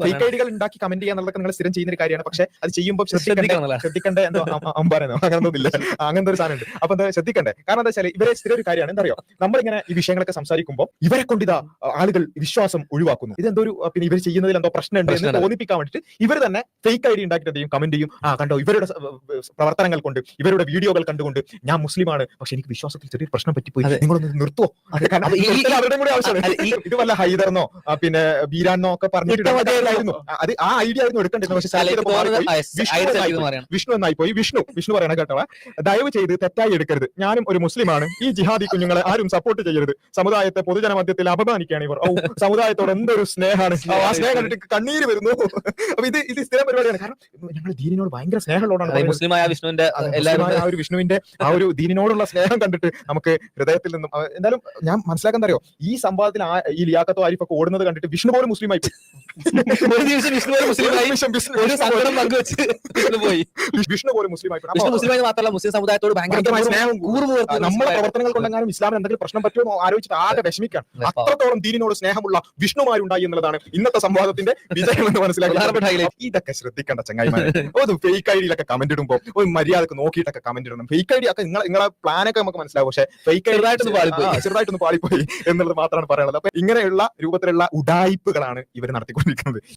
Fake ഐഡികൾ ഉണ്ടാക്കി comment ചെയ്യാന്നുള്ളതൊക്കെ നിങ്ങൾ സ്ഥിരം ചെയ്യുന്ന ഒരു കാര്യമാണ്. പക്ഷെ അത് ചെയ്യുമ്പോൾ ശ്രദ്ധിക്കേണ്ട എന്തോ അമ്പാരെന്നോ അങ്ങനൊന്നുമില്ല, അങ്ങനത്തെ ഒരു സാധനമുണ്ട്. അപ്പൊ എന്താ ശ്രദ്ധിക്കണ്ടേ? കാരണം എന്താ വെച്ചാൽ ഇവരെ സ്ഥിരം ഒരു കാര്യമാണ്. എന്താ അറിയോ, നമ്മളിങ്ങനെ ഈ വിഷയങ്ങളൊക്കെ സംസാരിക്കുമ്പോൾ ഇവരെ കൊണ്ട് ഇതാ ആളുകൾ വിശ്വാസം ഒഴിവാക്കുന്നു. ഇതെന്തോ ഒരു പിന്നെ ഇവർ ചെയ്യുന്നതിൽ എന്തോ പ്രശ്നമുണ്ട് എന്ന് തോന്നിപ്പിക്കാൻ വേണ്ടിയിട്ട് ഇവർ തന്നെ ഫേക്ക് ഐഡി ഉണ്ടാക്കിയിട്ട് എന്ത് ചെയ്യും, കമന്റ് ചെയ്യും. കണ്ടോ, ഇവരുടെ പ്രവർത്തനങ്ങൾ കൊണ്ട്, ഇവരുടെ വീഡിയോകൾ കണ്ടുകൊണ്ട് ഞാൻ മുസ്ലിമാണ്, പക്ഷെ എനിക്ക് വിശ്വാസത്തിൽ ചെറിയൊരു പ്രശ്നം പറ്റിപ്പോയി, നിങ്ങളൊന്ന് നിർത്തുവോ? അവരുടെ കൂടെ ആവശ്യമാണ്. ഇത് വല്ല ഹൈദർന്നോ പിന്നെ ബീരാനോ ഒക്കെ പറഞ്ഞിട്ടുണ്ടായിരുന്നു. അത് ആ ഐഡിയ ആയിരുന്നു എടുക്കേണ്ടത്. പക്ഷെ വിഷ്ണു എന്നായി പോയി. വിഷ്ണു പറയണ കേട്ടോ, ദയവ് ചെയ്ത് തെറ്റായി എടുക്കരുത്. ഞാനും ഒരു മുസ്ലിമാണ്. ഈ ജിഹാദി കുഞ്ഞുങ്ങളെ ആരും സപ്പോർട്ട് ചെയ്യരുത്. സമുദായത്തെ പൊതുജന മധ്യത്തിൽ അപമാനിക്കുകയാണ് ഇവർ. സമുദായത്തോട് എന്തൊരു സ്നേഹമാണ്, ആ സ്നേഹം കണ്ടിട്ട് കണ്ണീര് വരുന്നു. അപ്പൊ ഇത് സ്ഥിരം പരിപാടിയാണ്. കാരണം ഞങ്ങൾ ദീനിനോട് ഭയങ്കര സ്നേഹമുള്ളതാണ്. മുസ്ലിമായ വിഷ്ണുവിന്റെ വിഷ്ണുവിന്റെ ആ ഒരു ദീനിനോടുള്ള സ്നേഹം കണ്ടിട്ട് നമുക്ക് ഹൃദയത്തിൽ നിന്നും എന്തായാലും ഞാൻ മനസ്സിലാക്കാൻ അറിയോ, ഈ സംവാദത്തിൽ ഈ ലിയാഖത്തോ ആരിഫൊക്കെ ഓടുന്നത് കണ്ടിട്ട് വിഷ്ണു പോലും മുസ്ലിമായി പോയി. വിഷ്ണു പോലും മുസ്ലിമായി മാത്രമല്ല മുസ്ലിം സമുദായത്തോട് ഭയങ്കരമായ സ്നേഹം, നമ്മളെ പ്രവർത്തനങ്ങൾ കൊണ്ടെങ്കിലും ഇസ്ലാമിന് എന്തെങ്കിലും പ്രശ്നം പറ്റുമോ ആലോചിച്ചിട്ട് ആകെ വിഷമിക്കാൻ അത്രത്തോളം ദീനിനോട് സ്നേഹമുള്ള വിഷ്ണുമാരുണ്ടായി എന്നുള്ളതാണ് ഇന്നത്തെ സംവാദത്തിന്റെ വിജയം എന്ന് മനസ്സിലാക്കി. ഇതൊക്കെ ശ്രദ്ധിക്കേണ്ട ചങ്ങായിമാരെ. ഒരു ഫേക്ക് ഐഡിയിലൊക്കെ കമന്റ് ഇടുമ്പോൾ ഒരു മര്യാദക്ക് നോക്കിയിട്ടൊക്കെ കമന്റ് ഇടണം. ഫേക്ക് ഐഡി ഒക്കെ നിങ്ങളെ പ്ലാനൊക്കെ നമുക്ക് മനസ്സിലാവും, പക്ഷേ ഫേക്ക് ചെറുതായിട്ടൊന്ന് പാളിപ്പോയി എന്നുള്ളത് മാത്രമാണ് പറയാനുള്ളത്. അപ്പൊ ഇങ്ങനെയുള്ള രൂപത്തിലുള്ള ഉഡായിപ്പുകളാണ് ഇവർ നടത്തിക്കൊണ്ടിരിക്കുന്നത്.